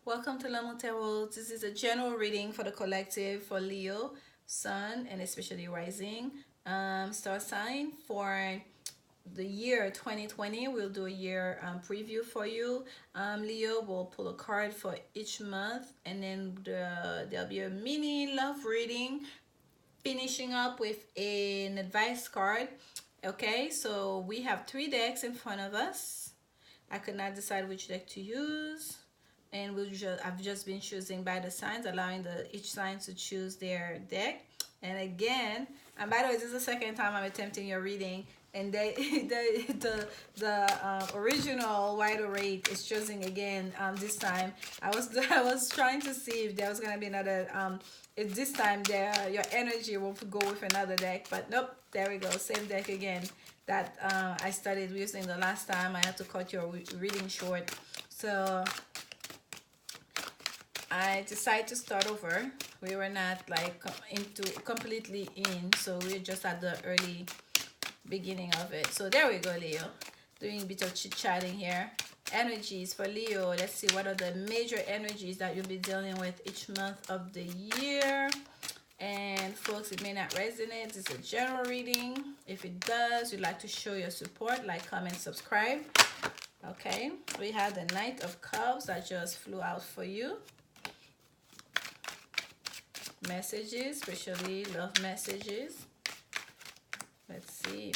Welcome to Lanmoutarot. This is a general reading for the collective for Leo, Sun, and especially Rising star sign for the year 2020. We'll do a year preview for you. Leo will pull a card for each month, and then there'll be a mini love reading, finishing up with an advice card. Okay, so we have three decks in front of us. I could not decide which deck to use, and I've just been choosing by the signs, allowing each sign to choose their deck. And again, and by the way, this is the second time I'm attempting your reading, and the original White Rate is choosing again. This time I was trying to see if there was gonna be another if this time your energy will go with another deck, but nope, there we go, same deck again that I started using the last time. I had to cut your reading short, so I decided to start over. We were not like completely in, so we're just at the early beginning of it. So there we go, Leo. Doing a bit of chit-chatting here. Energies for Leo. Let's see what are the major energies that you'll be dealing with each month of the year. And folks, it may not resonate. It's a general reading. If it does, you'd like to show your support, like, comment, subscribe. Okay, we have the Knight of Cups that just flew out for you. Messages, especially love messages. Let's see,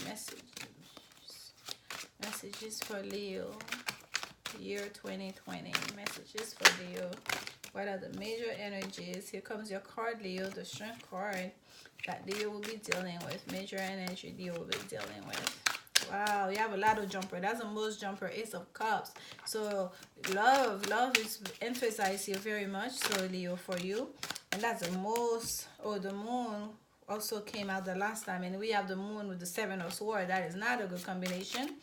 messages for Leo, year 2020. Messages for Leo. What are the major energies? Here comes your card, Leo, the Strength card that Leo will be dealing with. Major energy Leo will be dealing with. Wow, you have a lot of jumper. That's the most jumper, Ace of Cups. So love is emphasized here very much. So Leo, for you. And that's the most, the moon also came out the last time. And we have the moon with the Seven of Swords. That is not a good combination,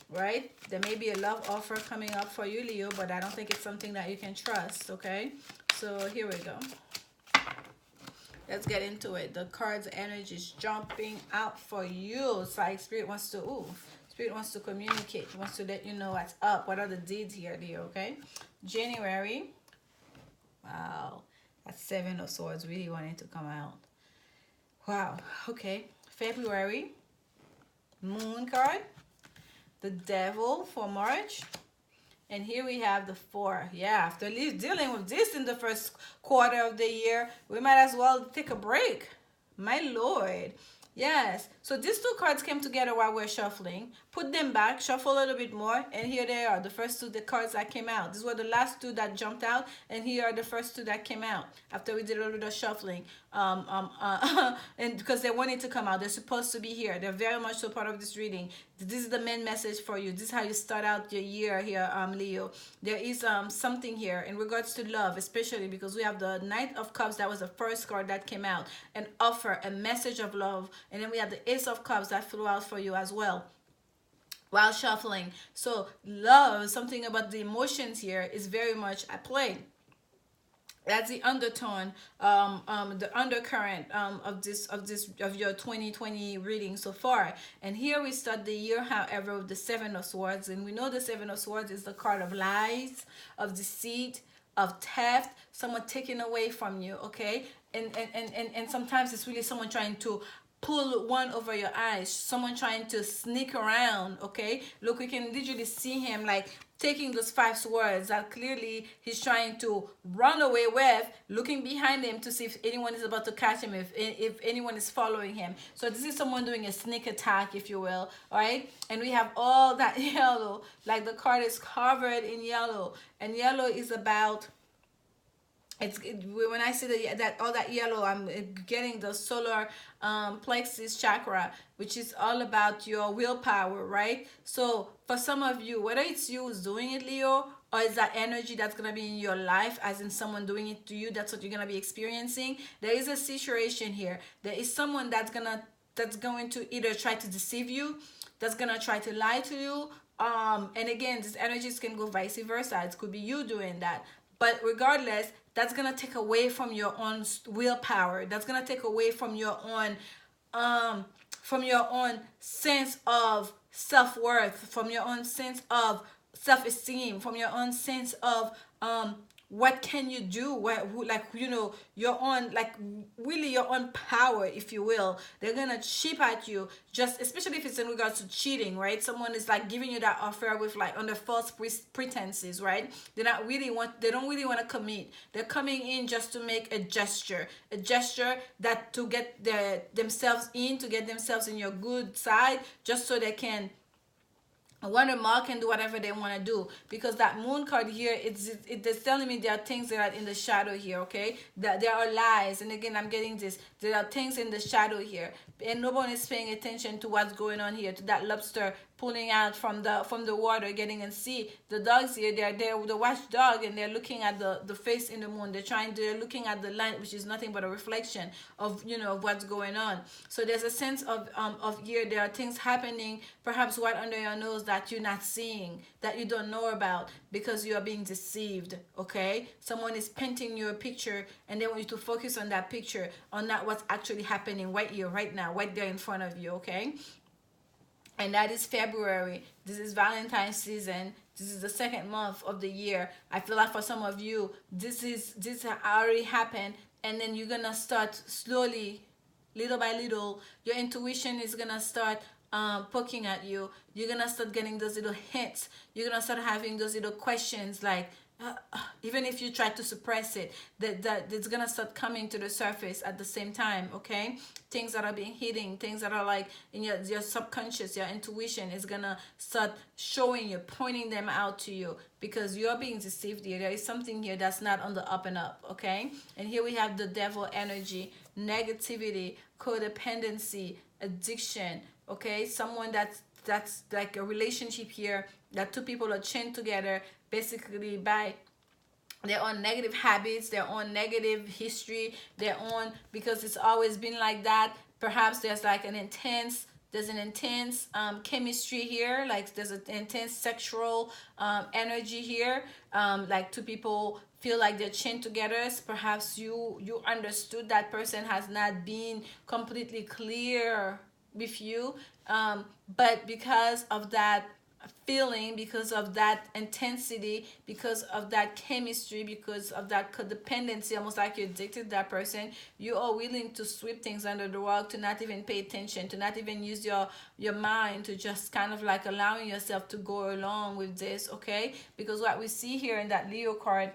right? There may be a love offer coming up for you, Leo, but I don't think it's something that you can trust, okay? So here we go. Let's get into it. The card's energy is jumping out for you. It's like Spirit wants to communicate. He wants to let you know what's up. What are the deeds here, Leo, okay? January. Wow. That Seven of Swords really wanting to come out. Wow. Okay. February. Moon card. The Devil for March. And here we have the 4. Yeah, after dealing with this in the first quarter of the year, we might as well take a break. My Lord. Yes. So these two cards came together while we're shuffling. Put them back, shuffle a little bit more, and here they are, the first two cards that came out. These were the last two that jumped out, and here are the first two that came out after we did a little bit of shuffling. And because they wanted to come out, they're supposed to be here. They're very much so part of this reading. This is the main message for you. This is how you start out your year here, Leo. There is something here in regards to love, especially because we have the Knight of Cups. That was the first card that came out. An offer, a message of love. And then we have the Ace of Cups that flew out for you as well while shuffling. So love, something about the emotions here is very much at play. That's the undertone, the undercurrent of your 2020 reading so far. And here we start the year, however, with the Seven of Swords, and we know the Seven of Swords is the card of lies, of deceit, of theft, someone taking away from you, okay? And sometimes it's really someone trying to pull one over your eyes, someone trying to sneak around, okay? Look, we can literally see him like taking those 5 swords that clearly he's trying to run away with, looking behind him to see if anyone is about to catch him, if anyone is following him. So this is someone doing a sneak attack, if you will, all right? And we have all that yellow, like the card is covered in yellow, and yellow is about, when I see that all that yellow, I'm getting the solar plexus chakra, which is all about your willpower, right? So for some of you, whether it's you who's doing it, Leo, or is that energy that's gonna be in your life, as in someone doing it to you, that's what you're gonna be experiencing. There is a situation here. There is someone that's going to either try to deceive you, that's gonna try to lie to you. And again, these energies can go vice versa. It could be you doing that. But regardless, that's going to take away from your own willpower. That's going to take away from your own sense of self-worth, from your own sense of self-esteem, from your own sense of what can you do, like, your own, like, really your own power, if you will. They're gonna chip at you, just especially if it's in regards to cheating, right? Someone is like giving you that offer with like under false pretenses, right? They don't really want to commit. They're coming in just to make a gesture that to get themselves in, to get themselves in your good side, just so they can Wonder Mark can do whatever they want to do, because that moon card here, it's telling me there are things that are in the shadow here, okay? That there are lies, and again, I'm getting this. There are things in the shadow here, and no one is paying attention to what's going on here. To that lobster pulling out from the water, getting and see the dogs here. They're there with the watchdog, and they're looking at the face in the moon. They're looking at the light, which is nothing but a reflection of of what's going on. So there's a sense of here there are things happening, perhaps right under your nose, that you're not seeing, that you don't know about, because you are being deceived. Okay, someone is painting you a picture, and they want you to focus on that picture, on not what's actually happening right here, right now, right there in front of you. Okay, and that is February. This is Valentine's season. This is the second month of the year. I feel like for some of you, this already happened, and then you're gonna start slowly, little by little. Your intuition is gonna start poking at you. You're gonna start getting those little hints. You're gonna start having those little questions, like, even if you try to suppress it, that it's gonna start coming to the surface at the same time. Okay, things that are being hidden, things that are like in your subconscious, your intuition is gonna start showing you, pointing them out to you, because you're being deceived here. There is something here that's not on the up and up. Okay, and here we have the devil energy, negativity, codependency, addiction. Okay, someone that's like a relationship here, that two people are chained together basically by their own negative habits, their own negative history, their own, because it's always been like that. Perhaps there's an intense chemistry here, like there's an intense sexual energy here, like two people feel like they're chained together. Perhaps you understood that person has not been completely clear with you, but because of that feeling, because of that intensity, because of that chemistry, because of that codependency, almost like you're addicted to that person, you are willing to sweep things under the rug, to not even pay attention, to not even use your mind, to just kind of like allowing yourself to go along with this. Okay, because what we see here in that Leo card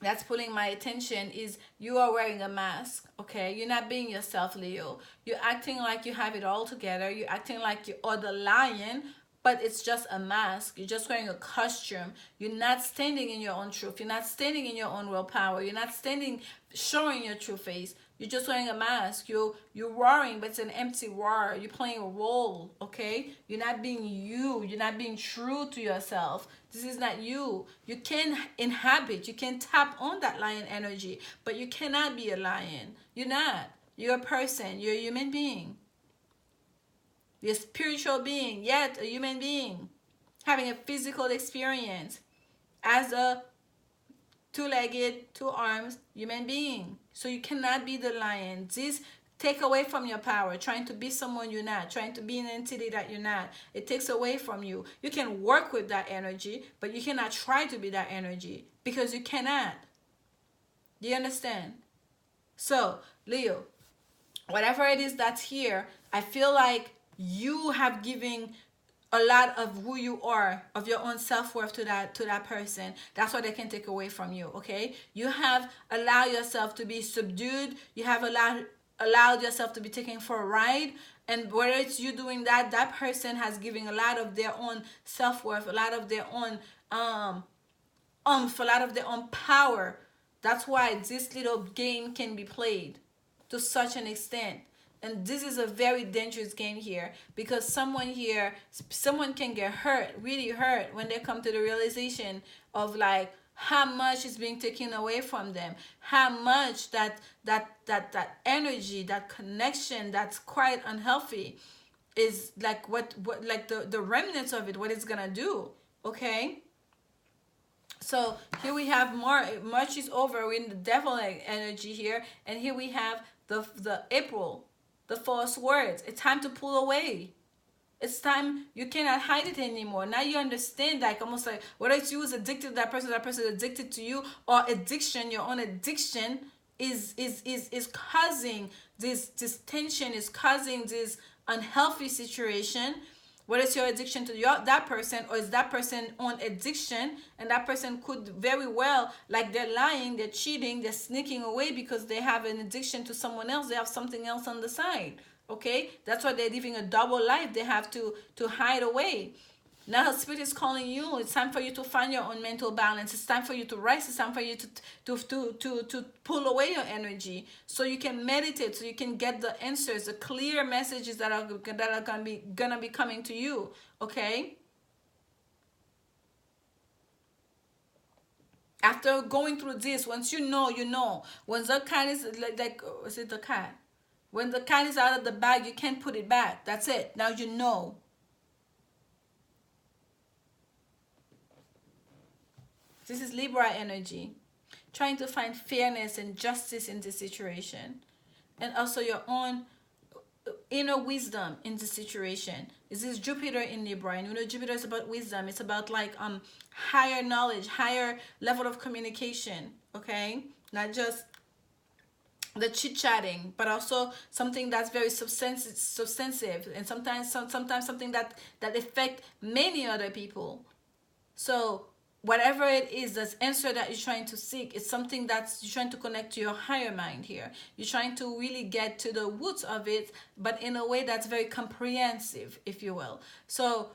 that's pulling my attention is you are wearing a mask. Okay, you're not being yourself, Leo. You're acting like you have it all together. You're acting like you are the lion, but it's just a mask. You're just wearing a costume. You're not standing in your own truth. You're not standing in your own willpower. You're not standing showing your true face. You're just wearing a mask. You're roaring, but it's an empty roar. You're playing a role. Okay, you're not being you. You're not being true to yourself. This is not you. You can inhabit, you can tap on that lion energy, but you cannot be a lion. You're not. You're a person. You're a human being. You're a spiritual being, yet a human being, having a physical experience as a two-legged, two arms human being. So you cannot be the lion. This take away from your power, trying to be someone you're not, trying to be an entity that you're not. It takes away from you. You can work with that energy, but you cannot try to be that energy, because you cannot. Do you understand? So, Leo, whatever it is that's here, I feel like you have given a lot of who you are, of your own self-worth to that person. That's what they can take away from you. Okay, you have allowed yourself to be subdued. You have allowed yourself to be taken for a ride, and whether it's you doing that, that person has given a lot of their own self-worth, a lot of their own a lot of their own power. That's why this little game can be played to such an extent. And this is a very dangerous game here, because someone can get hurt, really hurt, when they come to the realization of like how much is being taken away from them, how much that energy, that connection that's quite unhealthy is like what like the remnants of it, what it's gonna do. Okay, so here we have more, much is over. We're in the devil energy here, and here we have the April, the false words. It's time to pull away. It's time. You cannot hide it anymore. Now you understand, like almost like whether it's you who's addicted to that person is addicted to you, or addiction, your own addiction is causing this tension, is causing this unhealthy situation. Whether it's your addiction to that person, or is that person on addiction, and that person could very well, like, they're lying, they're cheating, they're sneaking away because they have an addiction to someone else, they have something else on the side. Okay, that's why they're living a double life. They have to hide away. Now the spirit is calling you. It's time for you to find your own mental balance. It's time for you to rest. It's time for you to pull away your energy, so you can meditate, so you can get the answers, the clear messages that are gonna be coming to you. Okay. After going through this, once you know, you know. Once the cat is like is it the cat? When the cat is out of the bag, you can't put it back. That's it. Now you know. This is Libra energy. Trying to find fairness and justice in this situation. And also your own inner wisdom in the situation. This is Jupiter in Libra. And you know Jupiter is about wisdom. It's about like higher knowledge, higher level of communication. Okay? Not just the chit-chatting, but also something that's very substantive, and sometimes something that affect many other people. So whatever it is, this answer that you're trying to seek, it's something that's you're trying to connect to your higher mind here. You're trying to really get to the roots of it, but in a way that's very comprehensive, if you will. So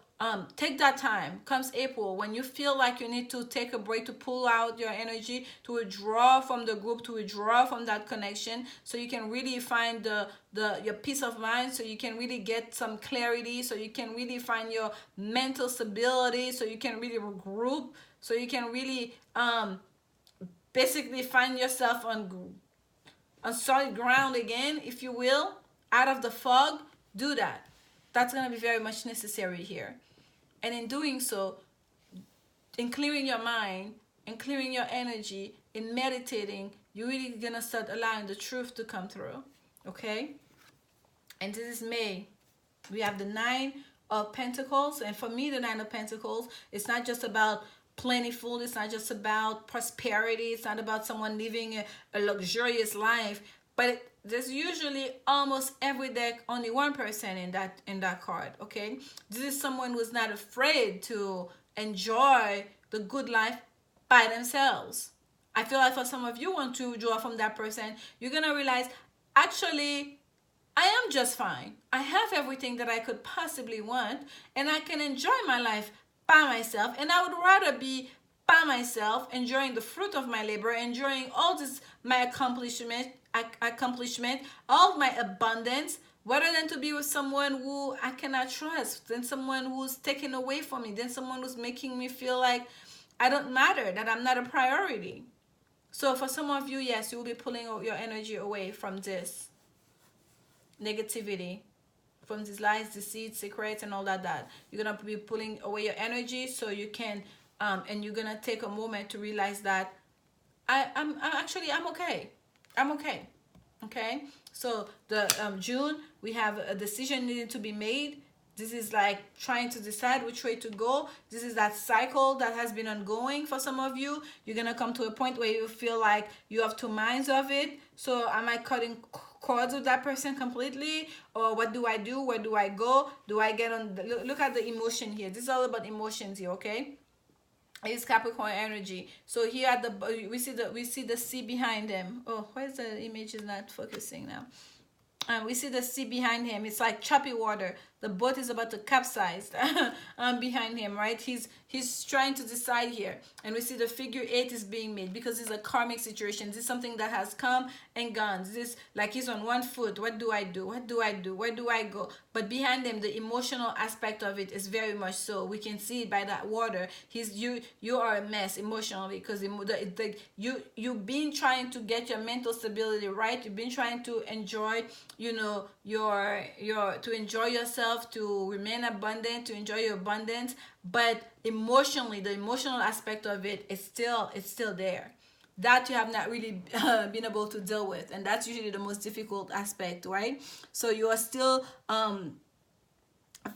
take that time. Comes April, when you feel like you need to take a break, to pull out your energy, to withdraw from the group, to withdraw from that connection, so you can really find your peace of mind, so you can really get some clarity, so you can really find your mental stability, so you can really regroup, so you can really basically find yourself on solid ground again, if you will, out of the fog. Do that. That's going to be very much necessary here. And in doing so, in clearing your mind, in clearing your energy, in meditating, you're really going to start allowing the truth to come through. Okay? And this is May. We have the Nine of Pentacles. And for me, the Nine of Pentacles, it's not just about plentiful. It's not just about prosperity. It's not about someone living a luxurious life. But there's usually almost every deck only one person in that card. Okay, this is someone who's not afraid to enjoy the good life by themselves. I feel like for some of you want to draw from that person, you're gonna realize, actually, I am just fine. I have everything that I could possibly want, and I can enjoy my life by myself, and I would rather be by myself, enjoying the fruit of my labor, enjoying all this, my accomplishment, all my abundance, rather than to be with someone who I cannot trust, than someone who's taken away from me, than someone who's making me feel like I don't matter, that I'm not a priority. So for some of you, yes, you will be pulling your energy away from this negativity, from these lies, deceit, secrets, and all that. You're gonna be pulling away your energy, so you can and you're gonna take a moment to realize that I'm okay. I'm okay. Okay. So the June, we have a decision needed to be made. This is like trying to decide which way to go. This is that cycle that has been ongoing for some of you. You're gonna come to a point where you feel like you have two minds of it. So am I cutting cords with that person completely, or what do I do? Where do I go? Do I get on look at the emotion here. This is all about emotions here. Okay, it's Capricorn energy. So here at the we see the sea behind them. Oh, why is the image is not focusing now? We see the sea behind him. It's like choppy water. The boat is about to capsize behind him, right? He's trying to decide here. And we see the figure 8 is being made because it's a karmic situation. This is something that has come and gone. This is like he's on one foot. What do I do? What do I do? Where do I go? But behind him, the emotional aspect of it is very much so. We can see it by that water. You are a mess emotionally because you've been trying to get your mental stability right. You've been trying to enjoy, you know, to enjoy yourself, to remain abundant, to enjoy your abundance, but emotionally, the emotional aspect of it is still there, that you have not really been able to deal with, and that's usually the most difficult aspect, right? So you are still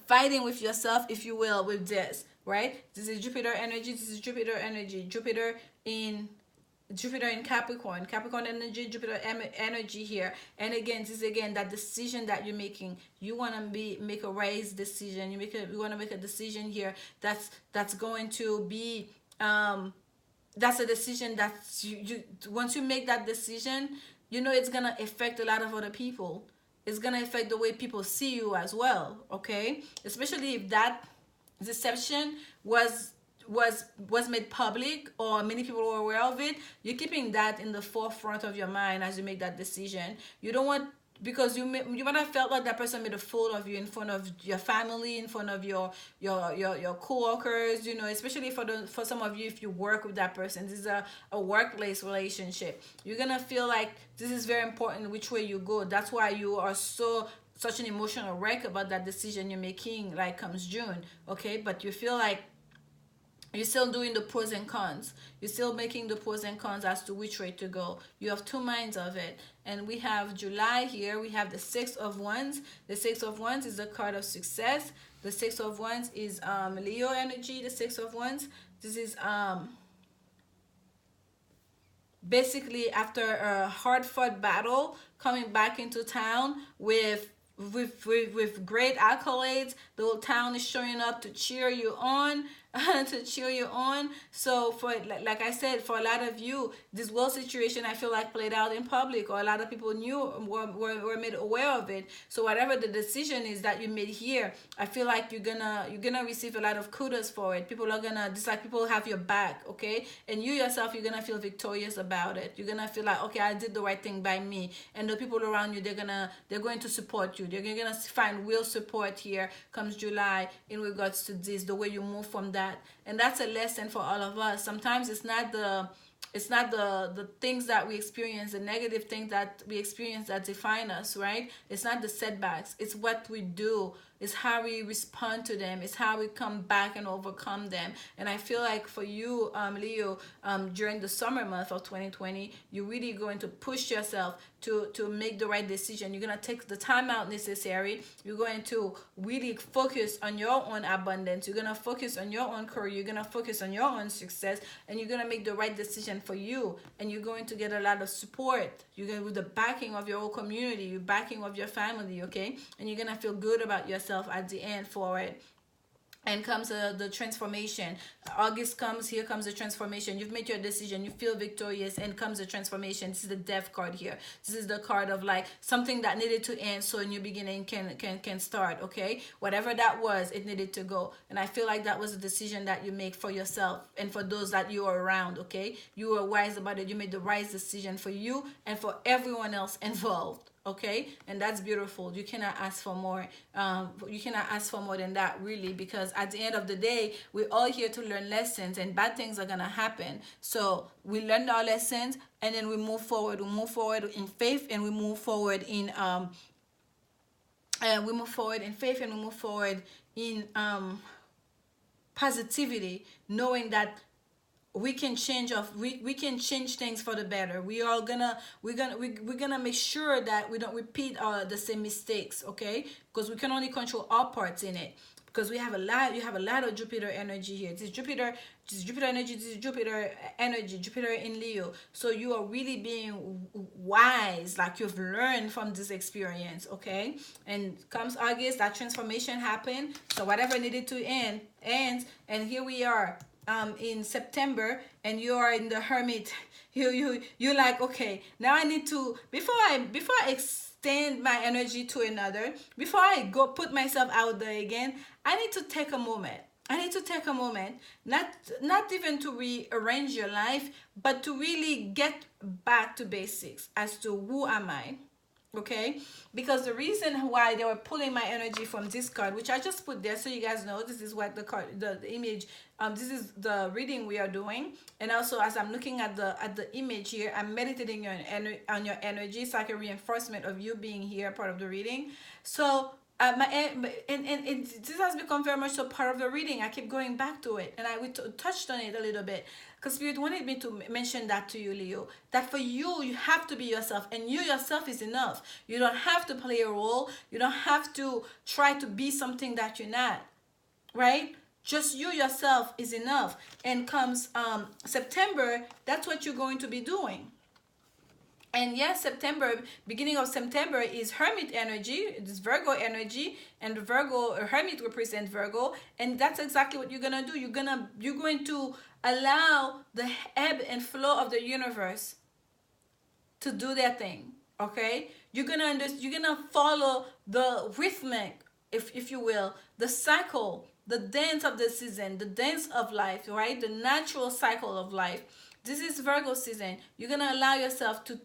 fighting with yourself, if you will, with this, right? This is Jupiter energy. This is Jupiter energy. Jupiter in Capricorn, Capricorn energy, Jupiter energy here. And again, this is again that decision that you're making. You want to make a wise decision. You want to make a decision here that's going to be that's a decision that you once you make that decision, you know it's gonna affect a lot of other people. It's gonna affect the way people see you as well. Okay, especially if that deception was made public or many people were aware of it. You're keeping that in the forefront of your mind as you make that decision. You don't want, because you might have felt like that person made a fool of you in front of your family, in front of your co-workers, you know, especially for some of you, if you work with that person. This is a workplace relationship. You're gonna feel like this is very important which way you go. That's why you are such an emotional wreck about that decision you're making, like comes June. Okay, but you feel like you're still doing the pros and cons. You're still making the pros and cons as to which way to go. You have two minds of it. And we have July here. We have the Six of Wands. The Six of Wands is the card of success. The Six of Wands is Leo energy. The Six of Wands. This is basically after a hard fought battle, coming back into town with great accolades. The whole town is showing up to cheer you on. To cheer you on. So for like I said, for a lot of you, this world situation, I feel like, played out in public, or a lot of people were made aware of it. So whatever the decision is that you made here, I feel like you're gonna receive a lot of kudos for it. People are gonna, just like people have your back, okay? And you yourself, you're gonna feel victorious about it. You're gonna feel like, okay, I did the right thing by me. And the people around you, they're going to support you. They're gonna find real support here comes July in regards to this, the way you move from that. And that's a lesson for all of us. Sometimes it's not the things that we experience, the negative things that we experience, that define us, right? It's not the setbacks, it's what we do. It's how we respond to them. It's how we come back and overcome them. And I feel like for you, Leo, during the summer month of 2020, you're really going to push yourself to make the right decision. You're going to take the time out necessary. You're going to really focus on your own abundance. You're going to focus on your own career. You're going to focus on your own success. And you're going to make the right decision for you. And you're going to get a lot of support. You're going to, with the backing of your whole community, the backing of your family, okay? And you're going to feel good about yourself at the end for it. And comes the transformation. August comes, here comes the transformation. You've made your decision, you feel victorious, and comes the transformation. This is the Death card here. This is the card of like something that needed to end so a new beginning can start, okay? Whatever that was, it needed to go. And I feel like that was a decision that you make for yourself and for those that you are around, okay? You were wise about it. You made the right decision for you and for everyone else involved. Okay, and that's beautiful. You cannot ask for more. You cannot ask for more than that, really, because at the end of the day, we're all here to learn lessons, and bad things are gonna happen. So we learn our lessons, and then we move forward. We move forward in faith, and we move forward in we move forward in faith, and we move forward in positivity, knowing that we can change things for the better. We're gonna make sure that we don't repeat the same mistakes, okay? Because we can only control our parts in it. Because you have a lot of Jupiter energy here. This is Jupiter energy, this is Jupiter energy, Jupiter in Leo. So you are really being wise, like you've learned from this experience, okay? And comes August, that transformation happened. So whatever needed to end ends, and here we are. In September, and you are in the hermit. You're like, okay, now I need to, before I extend my energy to another, before I go put myself out there again, I need to take a moment. Not even to rearrange your life, but to really get back to basics as to who am I. Okay, because the reason why they were pulling my energy from this card, which I just put there so you guys know, this is what the card, the image, this is the reading we are doing. And also, as I'm looking at the image here, I'm meditating on your energy. It's like a reinforcement of you being here, part of the reading. So this has become very much so part of the reading. I keep going back to it, and we touched on it a little bit because Spirit wanted me to mention that to you, Leo. That for you, you have to be yourself, and you yourself is enough. You don't have to play a role. You don't have to try to be something that you're not, right? Just you yourself is enough. And comes September, that's what you're going to be doing. And yes, September, beginning of September is Hermit energy. It's Virgo energy, and the Virgo Hermit represents Virgo, and that's exactly what you're gonna do. You're going to allow the ebb and flow of the universe to do their thing. Okay, you're gonna follow the rhythmic, if you will, the cycle, the dance of the season, the dance of life, right? The natural cycle of life. This is Virgo season. You're gonna allow yourself to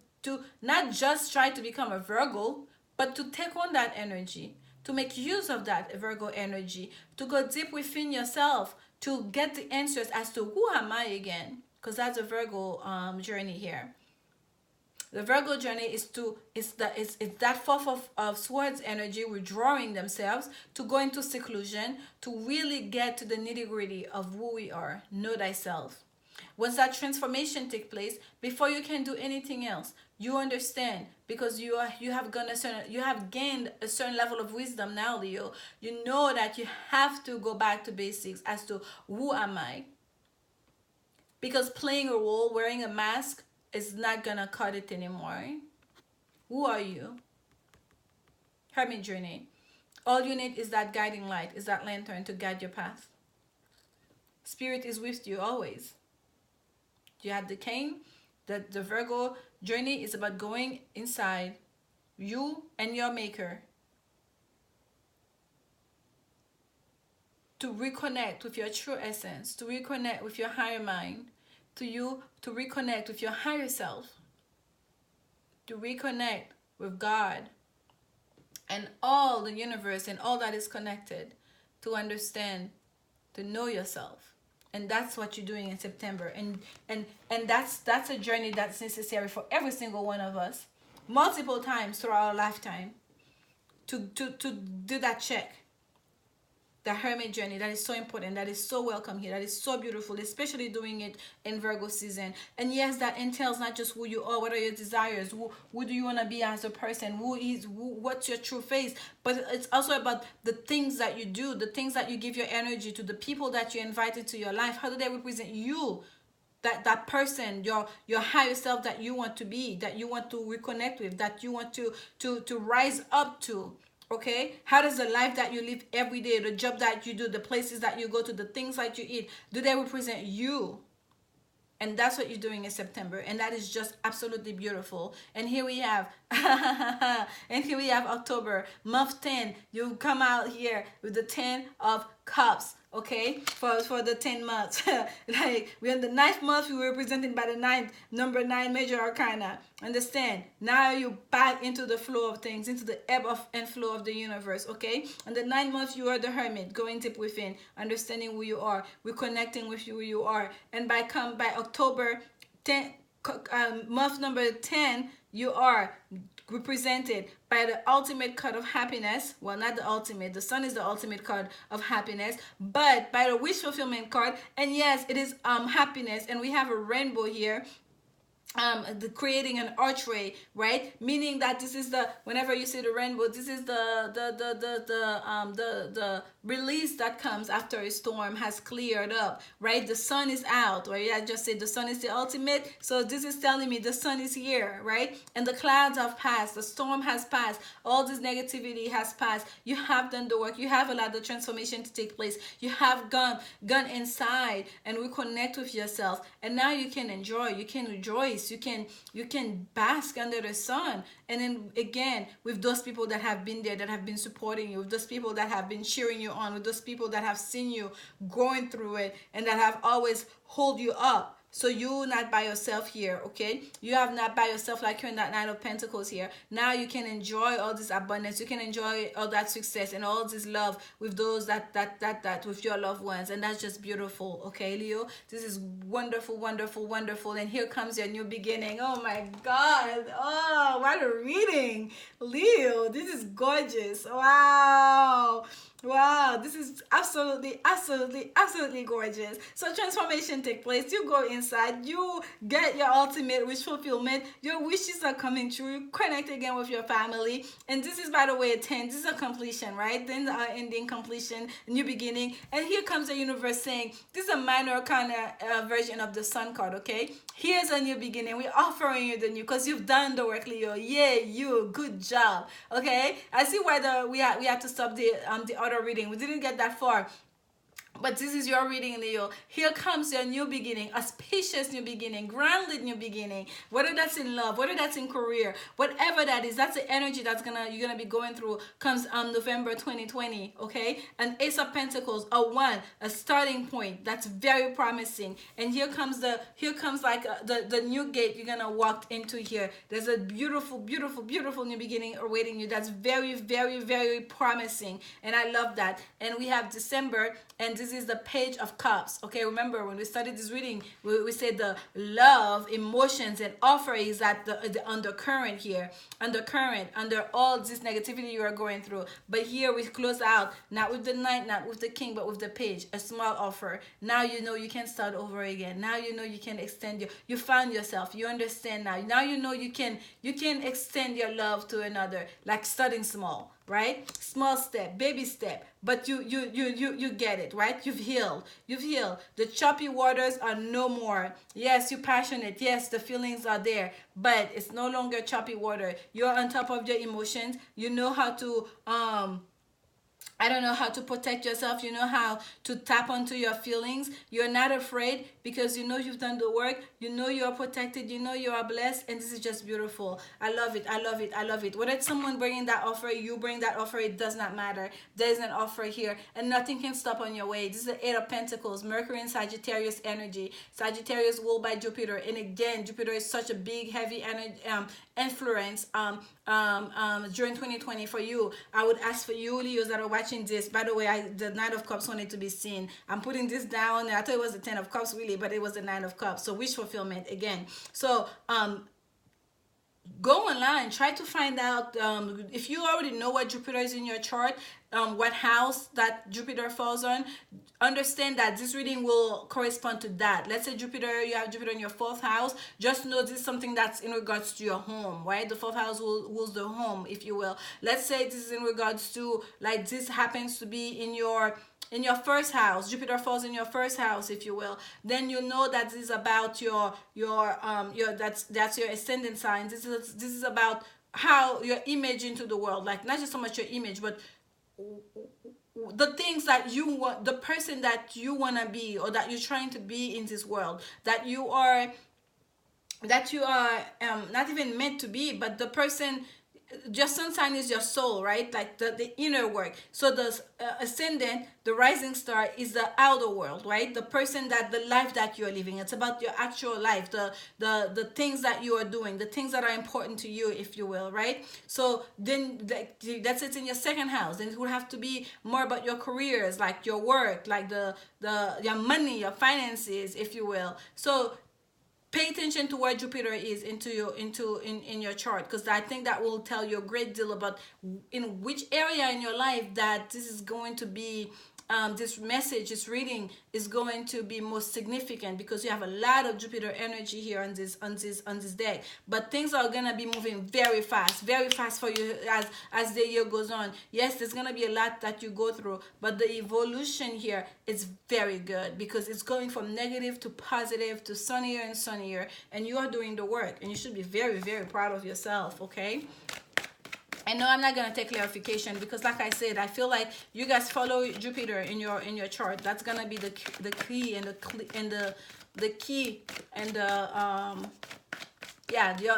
not just try to become a Virgo, but to take on that energy, to make use of that Virgo energy, to go deep within yourself, to get the answers as to who am I again, because that's a Virgo journey here. The Virgo journey is that fourth of swords energy withdrawing themselves to go into seclusion, to really get to the nitty gritty of who we are. Know thyself. Once that transformation takes place, before you can do anything else, you understand, because you have gained a certain level of wisdom now, Leo. You know that you have to go back to basics as to who am I, because playing a role, wearing a mask is not gonna cut it anymore. Who are you? Hermit journey. All you need is that guiding light, is that lantern to guide your path. Spirit is with you always. You have the king. The Virgo journey is about going inside you and your maker, to reconnect with your true essence, to reconnect with your higher mind, to reconnect with your higher self, to reconnect with God and all the universe and all that is connected, to understand, to know yourself. And that's what you're doing in September. And that's a journey that's necessary for every single one of us, multiple times throughout our lifetime, to do that check. The Hermit journey, that is so important, that is so welcome here, that is so beautiful, especially doing it in Virgo season. And yes, that entails not just who you are, what are your desires, who do you want to be as a person, what's your true face, but it's also about the things that you do, the things that you give your energy to, the people that you invite into your life. How do they represent you? That person, your higher self that you want to be, that you want to reconnect with, that you want to rise up to. Okay, how does the life that you live every day, the job that you do, the places that you go to, the things that you eat, do they represent you? And that's what you're doing in September, and that is just absolutely beautiful. And here we have October, month 10. You come out here with the 10 of Cups. Okay, for the 10 months. Like, we're in the 9th month, we were represented by the number 9 major arcana. Understand? Now you're back into the flow of things, into the ebb and flow of the universe. Okay, and the 9th month, you are the Hermit, going deep within, understanding who you are, reconnecting with who you are. And by October 10, month number 10, you are represented by the ultimate card of happiness. Well, not the ultimate, the sun is the ultimate card of happiness, but by the wish fulfillment card. And yes, it is happiness, and we have a rainbow here, creating an archway, right? Meaning that this is whenever you see the rainbow, this is the release that comes after a storm has cleared up, right? The sun is out, right? I just said the sun is the ultimate, so this is telling me the sun is here, right? And the clouds have passed, the storm has passed, all this negativity has passed. You have done the work, you have allowed the transformation to take place, you have gone inside and reconnect with yourself, and now you can enjoy, you can rejoice, you can bask under the sun. And then again, with those people that have been there, that have been supporting you, with those people that have been cheering you on, with those people that have seen you going through it and that have always hold you up. So you're not by yourself here, okay? You have not by yourself, like you're in that Nine of Pentacles here. Now you can enjoy all this abundance. You can enjoy all that success and all this love with those that with your loved ones, and that's just beautiful, okay, Leo? This is wonderful, wonderful, wonderful. And here comes your new beginning. Oh my God! Oh, what a reading, Leo! This is gorgeous. Wow. Wow, this is absolutely, absolutely, absolutely gorgeous. So transformation take place. You go inside, you get your ultimate wish fulfillment. Your wishes are coming true. You connect again with your family. And this is, by the way, a 10. This is a completion, right? Then ending, completion, new beginning. And here comes the universe saying, this is a minor kind of version of the sun card, okay? Here's a new beginning. We're offering you the new, because you've done the work, Leo. Yeah, you. Good job. Okay? I see why we have to stop the other reading. We didn't get that far. But this is your reading, Leo. Here comes your new beginning, a spacious new beginning, grounded new beginning. Whether that's in love, whether that's in career, whatever that is, that's the energy you're gonna be going through. Comes November 2020, okay? An Ace of Pentacles, a 1, a starting point. That's very promising. And here comes like the new gate you're gonna walk into here. There's a beautiful, beautiful, beautiful new beginning awaiting you. That's very, very, very promising, and I love that. And we have December, and this is the Page of Cups, okay? Remember when we started this reading, we said the love, emotions, and offer is at the undercurrent here, under all this negativity you are going through. But here we close out, not with the Knight, not with the King, but with the Page, a small offer. Now you know you can start over again. Now you know you can extend you found yourself. You understand now. Now you know you can extend your love to another, like starting small, right? Small step, baby step, but you get it, right? You've healed. The choppy waters are no more. Yes, you're passionate. Yes, the feelings are there, but it's no longer choppy water. You're on top of your emotions. You know how to I don't know how to protect yourself. You know how to tap onto your feelings. You're not afraid because you know you've done the work. You know you are protected. You know you are blessed. And this is just beautiful. I love it. I love it. I love it. Whether it's someone bringing that offer, you bring that offer, it does not matter. There's an offer here and nothing can stop on your way. This is the Eight of Pentacles, Mercury and Sagittarius energy. Sagittarius ruled by Jupiter. And again, Jupiter is such a big, heavy energy, influence during 2020 for you. I would ask for you, Leos, that are watching this. By the way, the Nine of Cups wanted to be seen. I'm putting this down. I thought it was the 10 of Cups really, but it was the 9 of Cups. So wish fulfillment again. So go online, try to find out if you already know what Jupiter is in your chart, what house that Jupiter falls on. Understand that this reading will correspond to that. Let's say you have Jupiter in your 4th house. Just know this is something that's in regards to your home, right? The 4th house rules the home, if you will. Let's say this is in regards to, like, this happens to be in your 1st house. Jupiter falls in your 1st house, if you will. Then you know that this is about your that's your ascendant sign. This is about how your image into the world, like not just so much your image, but the things that you want, the person that you want to be, or that you're trying to be in this world, that you are not even meant to be, but the person. Your sun sign is your soul, right? Like the inner work. So the ascendant, the rising star, is the outer world, right? The person the life that you're living. It's about your actual life, the things that you are doing, the things that are important to you, if you will, right? So then that's it in your 2nd house. Then it would have to be more about your careers, like your work, like your money, your finances, if you will. So pay attention to where Jupiter is in your chart, because I think that will tell you a great deal about in which area in your life that this is going to be. This message, this reading is going to be most significant, because you have a lot of Jupiter energy here on this deck. But things are gonna be moving very fast for you as the year goes on. Yes, there's gonna be a lot that you go through, but the evolution here is very good, because it's going from negative to positive to sunnier and sunnier, and you are doing the work, and you should be very, very proud of yourself. Okay. And no, I'm not gonna take clarification, because, like I said, I feel like you guys follow Jupiter in your chart. That's gonna be the key and the key and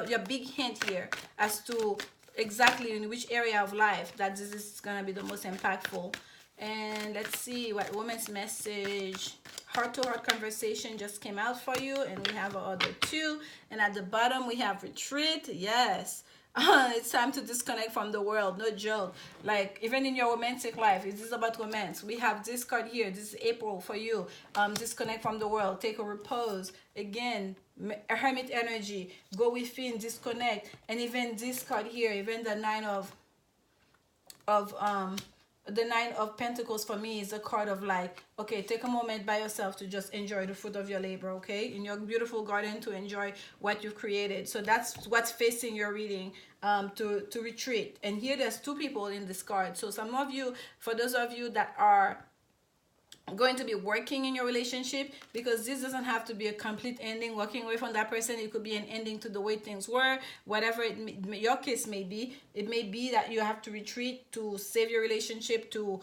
your big hint here as to exactly in which area of life that this is gonna be the most impactful. And let's see what woman's message, heart-to-heart conversation just came out for you, and we have our other two. And at the bottom, we have retreat. Yes. It's time to disconnect from the world. No joke. Like, even in your romantic life, it is about romance. We have this card here. This is April for you. Disconnect from the world. Take a repose. Again, hermit energy. Go within, disconnect. And even this card here, even the of the Nine of Pentacles for me is a card of like, okay, take a moment by yourself to just enjoy the fruit of your labor, okay, in your beautiful garden, to enjoy what you've created. So that's what's facing your reading, to retreat. And here there's two people in this card. So some of you, for those of you that are going to be working in your relationship, because this doesn't have to be a complete ending, walking away from that person. It could be an ending to the way things were, whatever your case may be. It may be that you have to retreat to save your relationship, to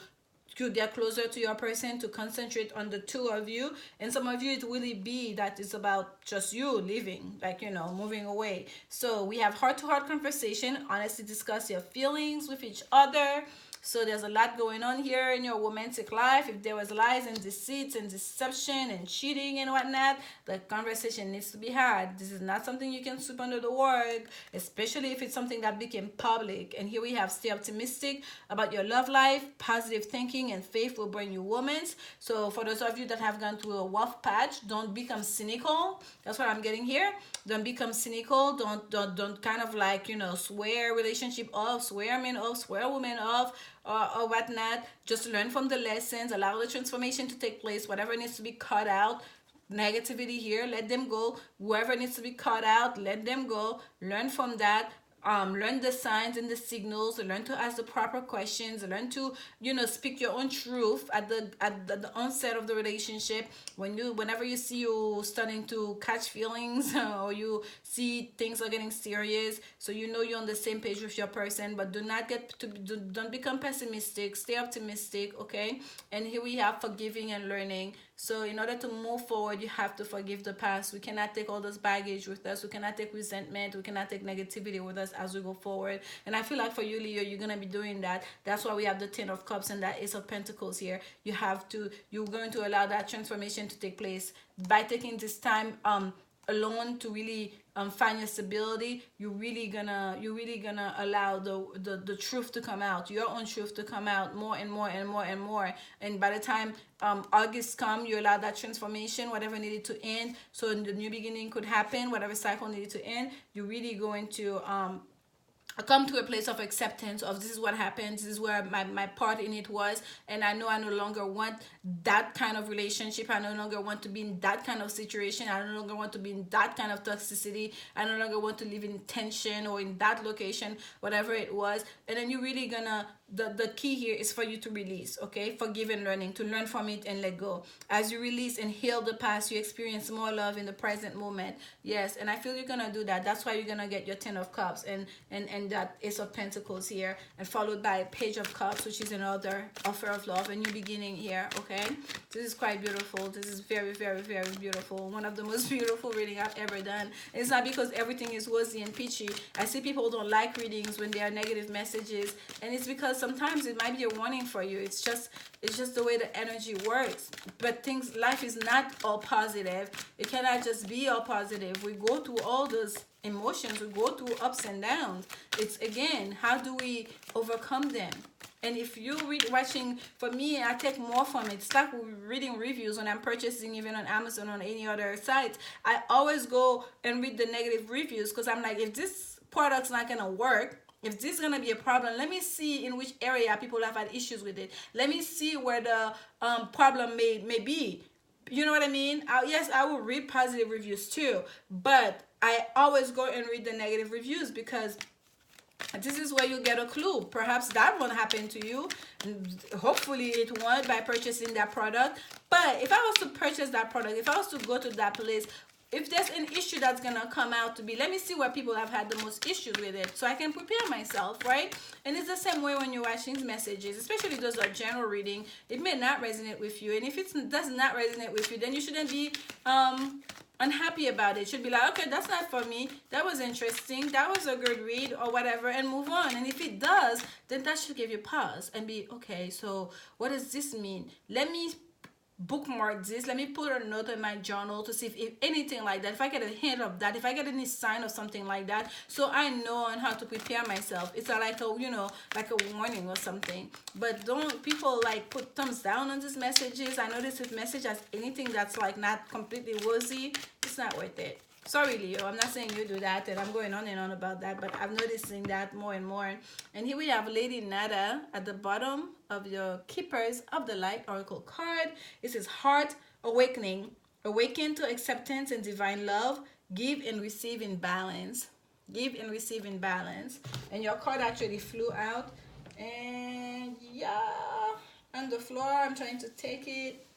get closer to your person, to concentrate on the two of you. And some of you, it really be that it's about just you leaving, like, you know, moving away. So we have heart-to-heart conversation, honestly discuss your feelings with each other. So there's a lot going on here in your romantic life. If there was lies and deceits and deception and cheating and whatnot, the conversation needs to be had. This is not something you can sweep under the rug, especially if it's something that became public. And here we have stay optimistic about your love life. Positive thinking and faith will bring you romance. So for those of you that have gone through a rough patch, don't become cynical. That's what I'm getting here. Don't become cynical. Don't kind of like, you know, swear relationship off, swear men off, swear women off, or whatnot. Just learn from the lessons, allow the transformation to take place. Whatever needs to be cut out, negativity here, let them go. Whoever needs to be cut out, let them go. Learn from that. Learn the signs and the signals, learn to ask the proper questions, learn to, you know, speak your own truth at the onset of the relationship. Whenever you see you starting to catch feelings or you see things are getting serious, so you know you're on the same page with your person. But don't become pessimistic, stay optimistic, okay? And here we have forgiving and learning. So in order to move forward, you have to forgive the past. We cannot take all this baggage with us. We cannot take resentment. We cannot take negativity with us as we go forward. And I feel like for you, Leo, you're going to be doing that. That's why we have the Ten of Cups and that Ace of Pentacles here. You're going to allow that transformation to take place by taking this time alone to really find your stability. You're really gonna allow the truth to come out, your own truth to come out more and more and more and more. And by the time August come, you allow that transformation, whatever needed to end, so the new beginning could happen, whatever cycle needed to end. You're really going to come to a place of acceptance of, this is what happened, this is where my part in it was, and I know I no longer want that kind of relationship. I no longer want to be in that kind of situation. I no longer want to be in that kind of toxicity. I no longer want to live in tension or in that location, whatever it was. And then you're really gonna, the key here is for you to release, okay? Forgive and learning, to learn from it and let go. As you release and heal the past, you experience more love in the present moment. Yes, and I feel you're gonna do that. That's why you're gonna get your Ten of Cups and that Ace of Pentacles here, and followed by Page of Cups, which is another offer of love, a new beginning here, okay? This is quite beautiful. This is very, very, very beautiful. One of the most beautiful reading I've ever done. And it's not because everything is rosy and peachy. I see people don't like readings when there are negative messages, and it's because sometimes it might be a warning for you. It's just the way the energy works. But life is not all positive. It cannot just be all positive. We go through all those emotions, we go through ups and downs. It's, again, how do we overcome them? And if you watching, for me, I take more from it. It's like reading reviews when I'm purchasing, even on Amazon, on any other site. I always go and read the negative reviews, because I'm like, if this product's not gonna work, if this is going to be a problem, let me see in which area people have had issues with it. Let me see where the problem may be. You know what I mean? Yes, I will read positive reviews too, but I always go and read the negative reviews, because this is where you get a clue. Perhaps that won't happen to you. Hopefully it won't by purchasing that product. But if I was to purchase that product, if I was to go to that place, if there's an issue that's gonna come out to be, let me see where people have had the most issues with it, so I can prepare myself, right? And it's the same way when you're watching messages, especially those are general reading. It may not resonate with you, and if it does not resonate with you, then you shouldn't be unhappy about it. You should be like, okay, that's not for me. That was interesting. That was a good read, or whatever, and move on. And if it does, then that should give you pause and be, okay, so what does this mean? Let me bookmark this. Let me put a note in my journal to see if anything like that, if I get a hint of that, if I get any sign of something like that, so I know on how to prepare myself. It's like a, you know, like a warning or something. But don't people like put thumbs down on these messages. I notice with message as anything that's like not completely rosy, it's not worth it. Sorry, Leo, I'm not saying you do that, and I'm going on and on about that, but I'm noticing that more and more. And here we have Lady Nada at the bottom of your Keepers of the Light Oracle card. It says Heart Awakening. Awaken to acceptance and divine love. Give and receive in balance. Give and receive in balance. And your card actually flew out. And yeah, on the floor, I'm trying to take it.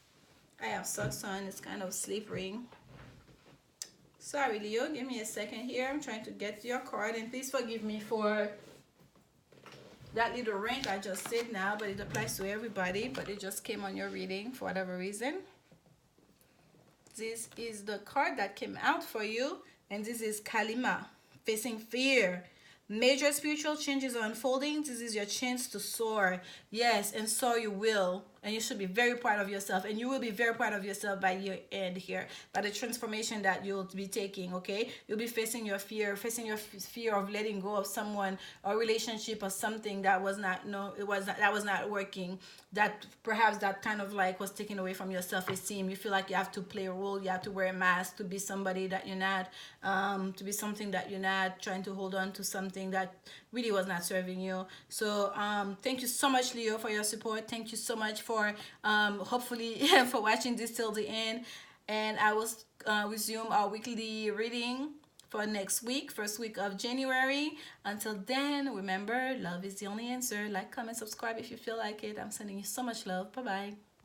I have socks on, it's kind of slippery. Sorry, Leo, give me a second here. I'm trying to get your card, and please forgive me for that little rant I just said now, but it applies to everybody, but it just came on your reading for whatever reason. This is the card that came out for you, and this is Kalima, facing fear. Major spiritual changes are unfolding. This is your chance to soar. Yes, and so you will. And you should be very proud of yourself. And you will be very proud of yourself by your end here. By the transformation that you'll be taking, okay? You'll be facing your fear of letting go of someone or relationship or something that was not, that was not working. That perhaps that kind of like was taken away from your self-esteem. You feel like you have to play a role. You have to wear a mask to be somebody that you're not, to be something that you're not, trying to hold on to something that really was not serving you. So thank you so much, Leo, for your support. Thank you so much for hopefully for watching this till the end. And I will resume our weekly reading for next week, first week of January. Until then, remember, love is the only answer. Like, comment, subscribe if you feel like it. I'm sending you so much love. Bye bye.